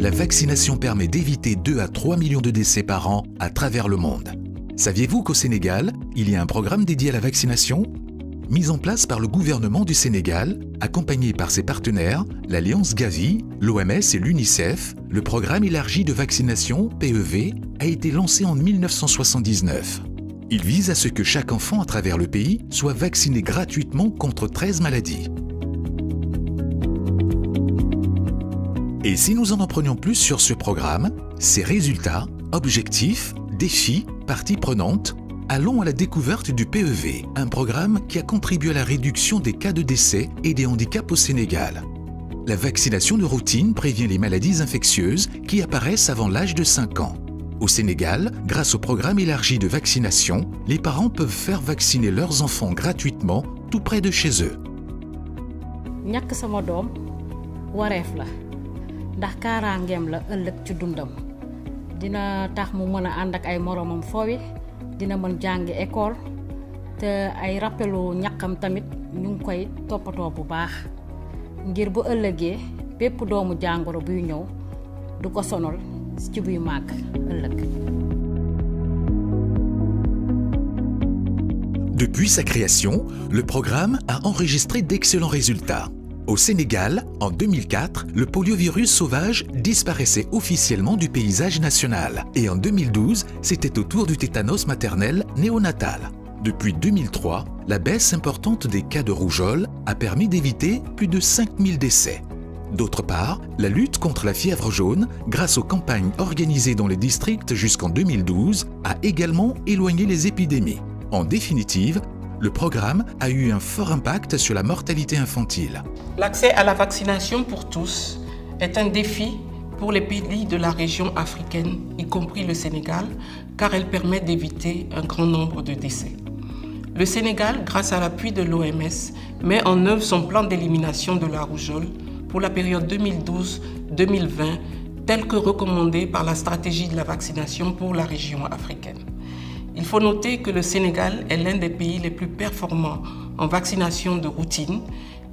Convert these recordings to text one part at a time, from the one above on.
la vaccination permet d'éviter 2 à 3 millions de décès par an à travers le monde. Saviez-vous qu'au Sénégal, il y a un programme dédié à la vaccination ? Mis en place par le gouvernement du Sénégal, accompagné par ses partenaires, l'Alliance Gavi, l'OMS et l'UNICEF, le programme élargi de vaccination, PEV, a été lancé en 1979. Il vise à ce que chaque enfant à travers le pays soit vacciné gratuitement contre 13 maladies. Et si nous en apprenions plus sur ce programme, ses résultats, objectifs, défis, parties prenantes, allons à la découverte du PEV, un programme qui a contribué à la réduction des cas de décès et des handicaps au Sénégal. La vaccination de routine prévient les maladies infectieuses qui apparaissent avant l'âge de 5 ans. Au Sénégal, grâce au programme élargi de vaccination, les parents peuvent faire vacciner leurs enfants gratuitement tout près de chez eux. ñàkk sama doom wareef la ndax kaaraangeem la ëllëg ci dundam dina tax mu mën a ànd ak ay moromam foowi dina mën jàngi école te ay rappelu ñàkkam tamit ñu ngi koy toppatoo bu baax ngir bu ëllëgee bépp doomu jàngoro buy ñëw du ko sonal ci buy màgg ëllëg. Depuis sa création, le programme a enregistré d'excellents résultats. Au Sénégal, en 2004, le poliovirus sauvage disparaissait officiellement du paysage national. Et en 2012, c'était au tour du tétanos maternel néonatal. Depuis 2003, la baisse importante des cas de rougeole a permis d'éviter plus de 5000 décès. D'autre part, la lutte contre la fièvre jaune, grâce aux campagnes organisées dans les districts jusqu'en 2012, a également éloigné les épidémies. En définitive, le programme a eu un fort impact sur la mortalité infantile. L'accès à la vaccination pour tous est un défi pour les pays de la région africaine, y compris le Sénégal, car elle permet d'éviter un grand nombre de décès. Le Sénégal, grâce à l'appui de l'OMS, met en œuvre son plan d'élimination de la rougeole pour la période 2012-2020, tel que recommandé par la stratégie de la vaccination pour la région africaine. Il faut noter que le Sénégal est l'un des pays les plus performants en vaccination de routine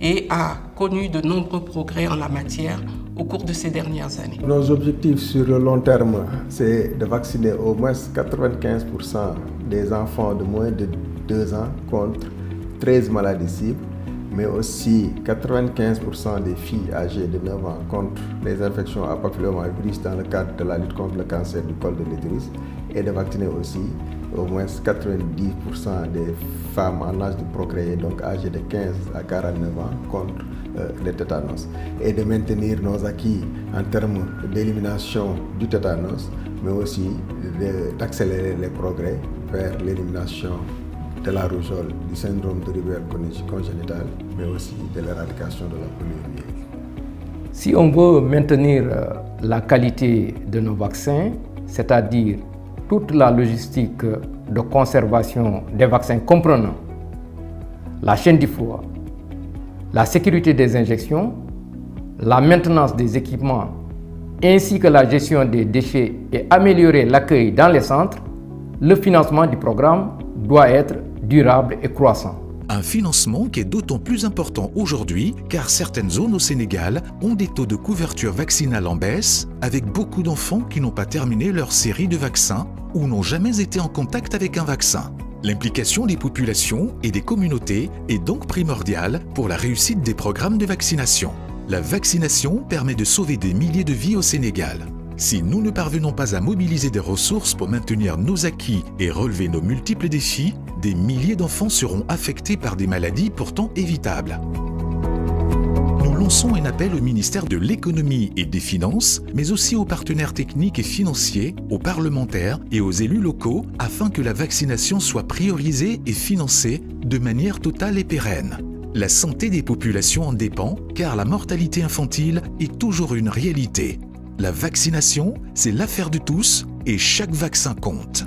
et a connu de nombreux progrès en la matière au cours de ces dernières années. Nos objectifs sur le long terme, c'est de vacciner au moins 95% des enfants de moins de 2 ans contre 13 maladies cibles, mais aussi 95% des filles âgées de 9 ans contre les infections à papillomavirus dans le cadre de la lutte contre le cancer du col de l'utérus, et de vacciner aussi au moins 90% des femmes en âge de procréer, donc âgées de 15 à 49 ans, contre le tétanos. Et de maintenir nos acquis en termes d'élimination du tétanos, mais aussi d'accélérer les progrès vers l'élimination de la rougeole, du syndrome de Ribera congénital, mais aussi de l'éradication de la poliomyélite. Si on veut maintenir la qualité de nos vaccins, c'est-à-dire toute la logistique de conservation des vaccins comprenant la chaîne du froid, la sécurité des injections, la maintenance des équipements ainsi que la gestion des déchets et améliorer l'accueil dans les centres, le financement du programme doit être durable et croissant. Un financement qui est d'autant plus important aujourd'hui car certaines zones au Sénégal ont des taux de couverture vaccinale en baisse, avec beaucoup d'enfants qui n'ont pas terminé leur série de vaccins ou n'ont jamais été en contact avec un vaccin. L'implication des populations et des communautés est donc primordiale pour la réussite des programmes de vaccination. La vaccination permet de sauver des milliers de vies au Sénégal. Si nous ne parvenons pas à mobiliser des ressources pour maintenir nos acquis et relever nos multiples défis, des milliers d'enfants seront affectés par des maladies pourtant évitables. Nous lançons un appel au ministère de l'Économie et des Finances, mais aussi aux partenaires techniques et financiers, aux parlementaires et aux élus locaux afin que la vaccination soit priorisée et financée de manière totale et pérenne. La santé des populations en dépend car la mortalité infantile est toujours une réalité. La vaccination, c'est l'affaire de tous et chaque vaccin compte.